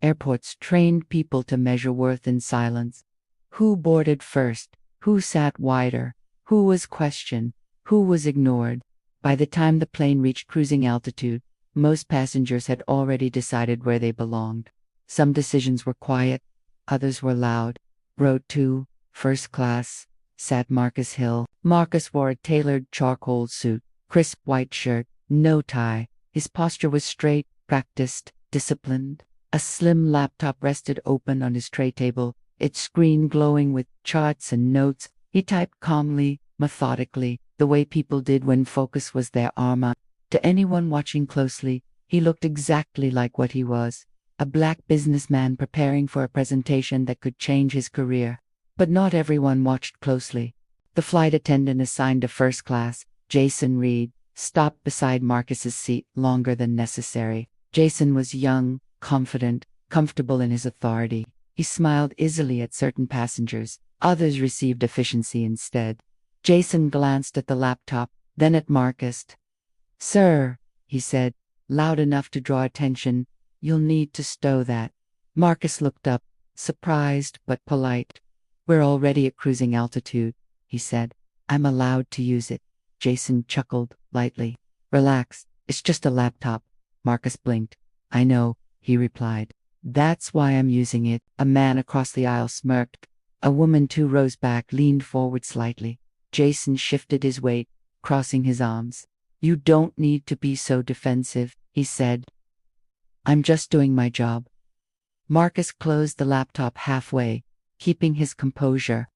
Airports trained people to measure worth in silence. Who boarded first? Who sat wider? Who was questioned? Who was ignored? By the time the plane reached cruising altitude, most passengers had already decided where they belonged. Some decisions were quiet, others were loud. Row 2, first class, sat Marcus Hill. Marcus wore a tailored charcoal suit, crisp white shirt, no tie. His posture was straight, practiced, disciplined. A slim laptop rested open on his tray table, its screen glowing with charts and notes. He typed calmly, methodically, the way people did when focus was their armor. To anyone watching closely, he looked exactly like what he was, a black businessman preparing for a presentation that could change his career. But not everyone watched closely. The flight attendant assigned to first class, Jason Reed, stopped beside Marcus's seat longer than necessary. Jason was young, confident, comfortable in his authority. He smiled easily at certain passengers. Others received efficiency instead. Jason glanced at the laptop, then at Marcus. "Sir," he said, loud enough to draw attention, "you'll need to stow that." Marcus looked up, surprised but polite. "We're already at cruising altitude," he said. "I'm allowed to use it." Jason chuckled lightly. "Relax, it's just a laptop." Marcus blinked. "I know," he replied. "That's why I'm using it." A man across the aisle smirked. A woman 2 rows back leaned forward slightly. Jason shifted his weight, crossing his arms. "You don't need to be so defensive," he said. "I'm just doing my job." Marcus closed the laptop halfway, keeping his composure.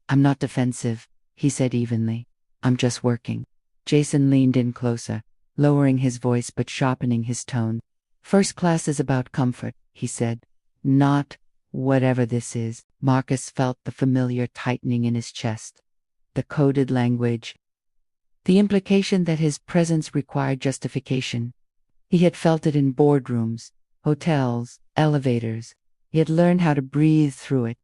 "I'm not defensive," he said evenly. "I'm just working." Jason leaned in closer, lowering his voice but sharpening his tone. "First class is about comfort," he said. "Not whatever this is." Marcus felt the familiar tightening in his chest. The coded language. The implication that his presence required justification. He had felt it in boardrooms, hotels, elevators. He had learned how to breathe through it.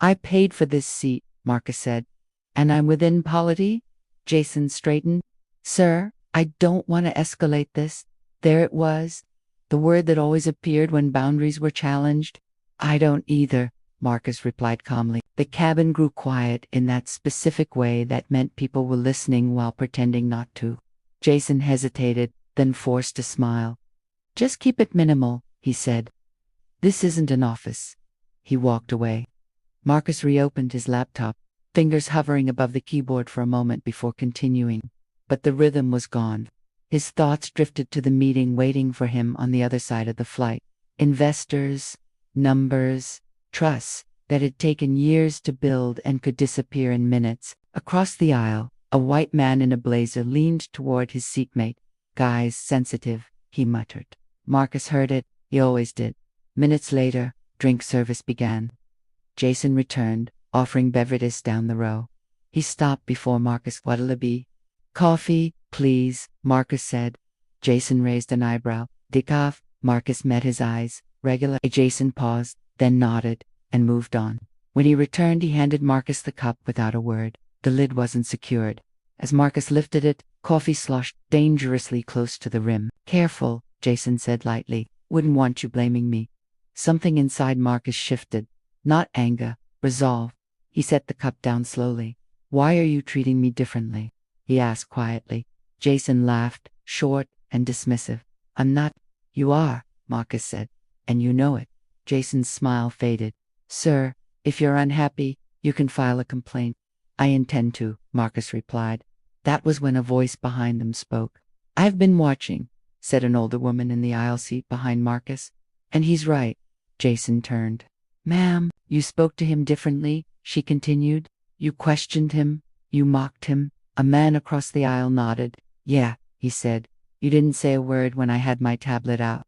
"I paid for this seat," Marcus said. "And I'm within polity?" Jason straightened. "Sir, I don't want to escalate this." There it was, the word that always appeared when boundaries were challenged. "I don't either," Marcus replied calmly. The cabin grew quiet in that specific way that meant people were listening while pretending not to. Jason hesitated, then forced a smile. "Just keep it minimal," he said. "This isn't an office." He walked away. Marcus reopened his laptop, fingers hovering above the keyboard for a moment before continuing. But the rhythm was gone. His thoughts drifted to the meeting waiting for him on the other side of the flight. Investors, numbers, trust that had taken years to build and could disappear in minutes. Across the aisle, a white man in a blazer leaned toward his seatmate. "Guy's sensitive," he muttered. Marcus heard it. He always did. Minutes later, drink service began. Jason returned, offering beverages down the row. He stopped before Marcus. "What'll it be?" "Coffee, please," Marcus said. Jason raised an eyebrow. "Decaf?" Marcus met his eyes. "Regular?" Jason paused, then nodded, and moved on. When he returned, he handed Marcus the cup without a word. The lid wasn't secured. As Marcus lifted it, coffee sloshed dangerously close to the rim. "Careful," Jason said lightly. "Wouldn't want you blaming me." Something inside Marcus shifted. Not anger, resolve. He set the cup down slowly. "Why are you treating me differently?" he asked quietly. Jason laughed, short and dismissive. "I'm not." "You are," Marcus said. "And you know it." Jason's smile faded. "Sir, if you're unhappy, you can file a complaint." "I intend to," Marcus replied. That was when a voice behind them spoke. "I've been watching," said an older woman in the aisle seat behind Marcus. "And he's right." Jason turned. "Ma'am, you spoke to him differently," she continued. "You questioned him. You mocked him." A man across the aisle nodded. "Yeah," he said. "You didn't say a word when I had my tablet out."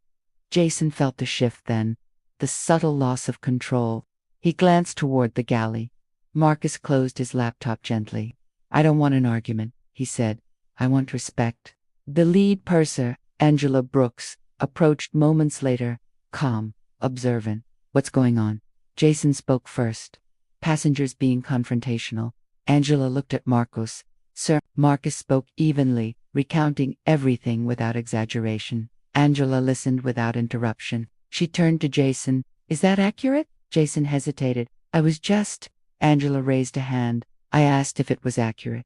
Jason felt the shift then, the subtle loss of control. He glanced toward the galley. Marcus closed his laptop gently. "I don't want an argument," he said. "I want respect." The lead purser, Angela Brooks, approached moments later, calm, observant. "What's going on?" Jason spoke first. "Passengers being confrontational." Angela looked at Marcus. "Sir." Marcus spoke evenly, recounting everything without exaggeration. Angela listened without interruption. She turned to Jason. Is that accurate? Jason hesitated. I was just. Angela raised a hand. I asked if it was accurate.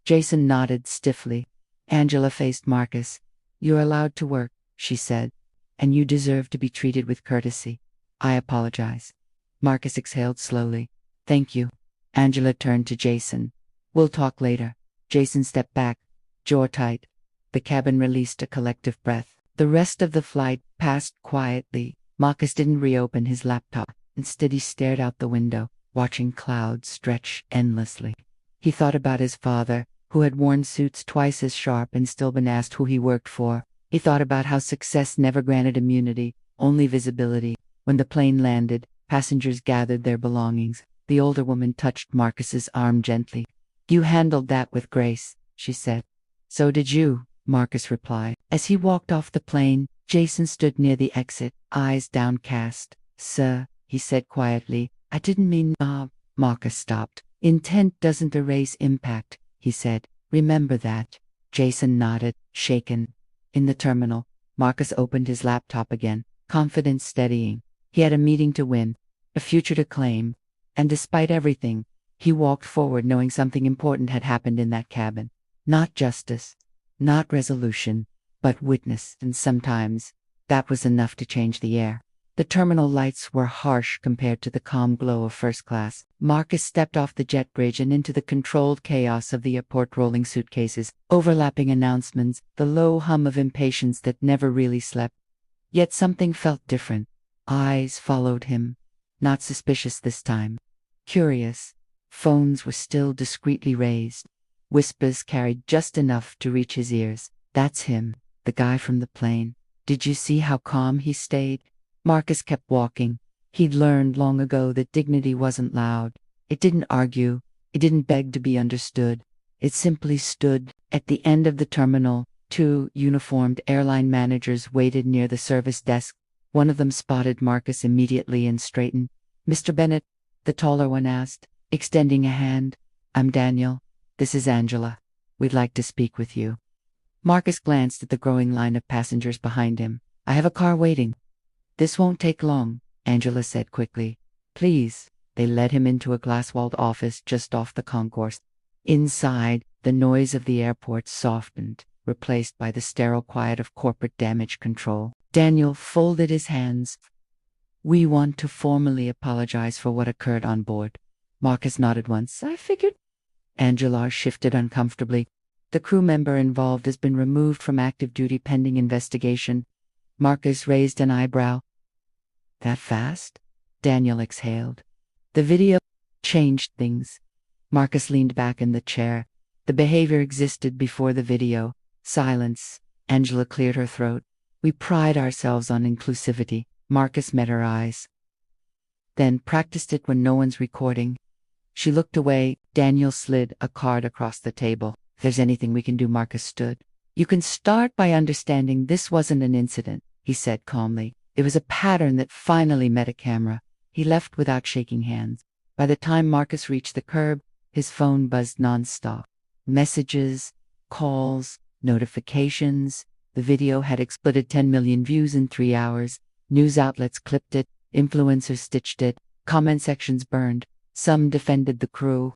Jason nodded stiffly. Angela faced Marcus. You're allowed to work, she said. And you deserve to be treated with courtesy. I apologize. Marcus exhaled slowly. Thank you. Angela turned to Jason. We'll talk later. Jason stepped back, jaw tight. The cabin released a collective breath. The rest of the flight passed quietly. Marcus didn't reopen his laptop. Instead, he stared out the window, watching clouds stretch endlessly. He thought about his father, who had worn suits twice as sharp and still been asked who he worked for. He thought about how success never granted immunity, only visibility. When the plane landed, passengers gathered their belongings. The older woman touched Marcus's arm gently. You handled that with grace, she said. So did you, Marcus replied. As he walked off the plane, Jason stood near the exit, eyes downcast. Sir, he said quietly, I didn't mean. Marcus stopped. Intent doesn't erase impact, he said. Remember that. Jason nodded, shaken. In the terminal, Marcus opened his laptop again, confidence steadying. He had a meeting to win, a future to claim, and despite everything, he walked forward knowing something important had happened in that cabin. Not justice, not resolution, but witness, and sometimes that was enough to change the air. The terminal lights were harsh compared to the calm glow of first class. Marcus stepped off the jet bridge and into the controlled chaos of the airport, rolling suitcases, overlapping announcements, the low hum of impatience that never really slept. Yet something felt different. Eyes followed him, not suspicious this time. Curious. Phones were still discreetly raised. Whispers carried just enough to reach his ears. That's him, the guy from the plane. Did you see how calm he stayed? Marcus kept walking. He'd learned long ago that dignity wasn't loud. It didn't argue. It didn't beg to be understood. It simply stood. At the end of the terminal, two uniformed airline managers waited near the service desk. One of them spotted Marcus immediately and straightened. Mr. Bennett, the taller one asked, extending a hand. I'm Daniel. This is Angela. We'd like to speak with you. Marcus glanced at the growing line of passengers behind him. I have a car waiting. This won't take long, Angela said quickly. Please. They led him into a glass-walled office just off the concourse. Inside, the noise of the airport softened, replaced by the sterile quiet of corporate damage control. Daniel folded his hands. We want to formally apologize for what occurred on board. Marcus nodded once. I figured. Angela shifted uncomfortably. The crew member involved has been removed from active duty pending investigation. Marcus raised an eyebrow. That fast? Daniel exhaled. The video changed things. Marcus leaned back in the chair. The behavior existed before the video. Silence. Angela cleared her throat. We pride ourselves on inclusivity. Marcus met her eyes. Then practiced it when no one's recording. She looked away. Daniel slid a card across the table. If there's anything we can do, Marcus stood. You can start by understanding this wasn't an incident, he said calmly. It was a pattern that finally met a camera. He left without shaking hands. By the time Marcus reached the curb, his phone buzzed nonstop. Messages, calls, notifications. The video had exploded 10 million views in 3 hours. News outlets clipped it, influencers stitched it, comment sections burned. Some defended the crew.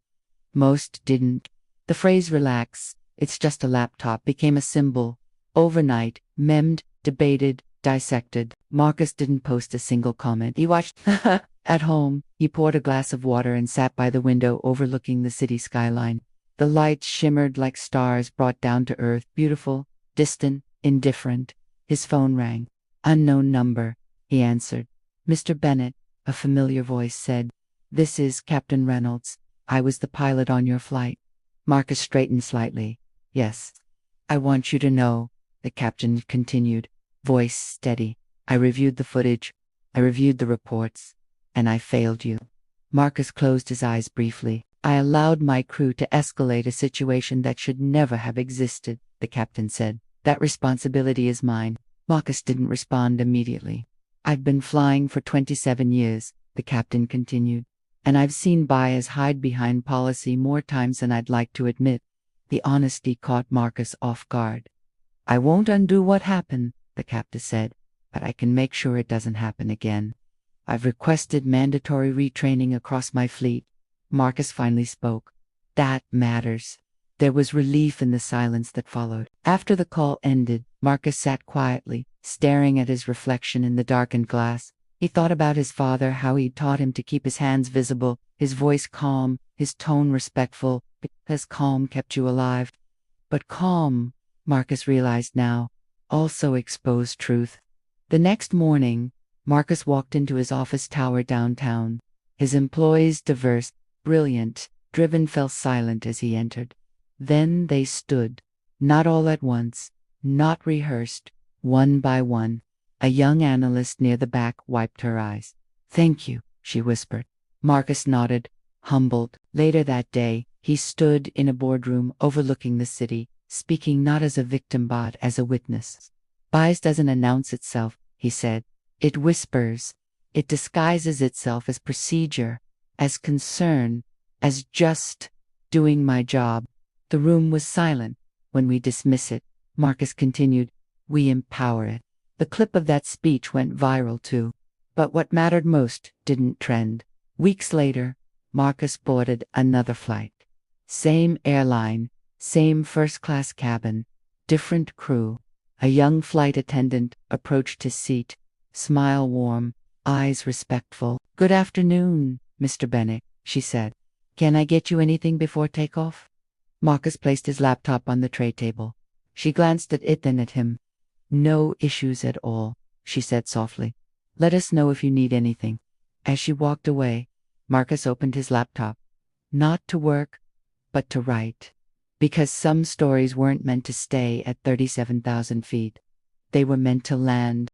Most didn't. The phrase relax, it's just a laptop, became a symbol. Overnight, memed, debated, dissected. Marcus didn't post a single comment. He watched at home. He poured a glass of water and sat by the window overlooking the city skyline. The lights shimmered like stars brought down to earth, beautiful, distant, indifferent. His phone rang. Unknown number, he answered. Mr. Bennett, a familiar voice said. This is Captain Reynolds. I was the pilot on your flight. Marcus straightened slightly. Yes. I want you to know, the captain continued, voice steady. I reviewed the footage. I reviewed the reports. And I failed you. Marcus closed his eyes briefly. I allowed my crew to escalate a situation that should never have existed, the captain said. That responsibility is mine. Marcus didn't respond immediately. I've been flying for 27 years, the captain continued. And I've seen bias hide behind policy more times than I'd like to admit. The honesty caught Marcus off guard. I won't undo what happened, the captain said, but I can make sure it doesn't happen again. I've requested mandatory retraining across my fleet. Marcus finally spoke. That matters. There was relief in the silence that followed. After the call ended, Marcus sat quietly, staring at his reflection in the darkened glass. He thought about his father, how he'd taught him to keep his hands visible, his voice calm, his tone respectful, because calm kept you alive. But calm, Marcus realized now, also exposed truth. The next morning, Marcus walked into his office tower downtown. His employees, diverse, brilliant, driven, fell silent as he entered. Then they stood, not all at once, not rehearsed, one by one. A young analyst near the back wiped her eyes. "Thank you," she whispered. Marcus nodded, humbled. Later that day, he stood in a boardroom overlooking the city, speaking not as a victim but as a witness. Bias doesn't announce itself, he said. It whispers. It disguises itself as procedure, as concern, as just doing my job. The room was silent. When we dismiss it, Marcus continued, we empower it. The clip of that speech went viral too. But what mattered most didn't trend. Weeks later, Marcus boarded another flight. Same airline, same first-class cabin, different crew. A young flight attendant approached his seat, smile warm, eyes respectful. "Good afternoon, Mr. Bennett," she said. "Can I get you anything before takeoff?" Marcus placed his laptop on the tray table. She glanced at it, then at him. "No issues at all," she said softly. "Let us know if you need anything." As she walked away, Marcus opened his laptop. Not to work, but to write. Because some stories weren't meant to stay at 37,000 feet. They were meant to land.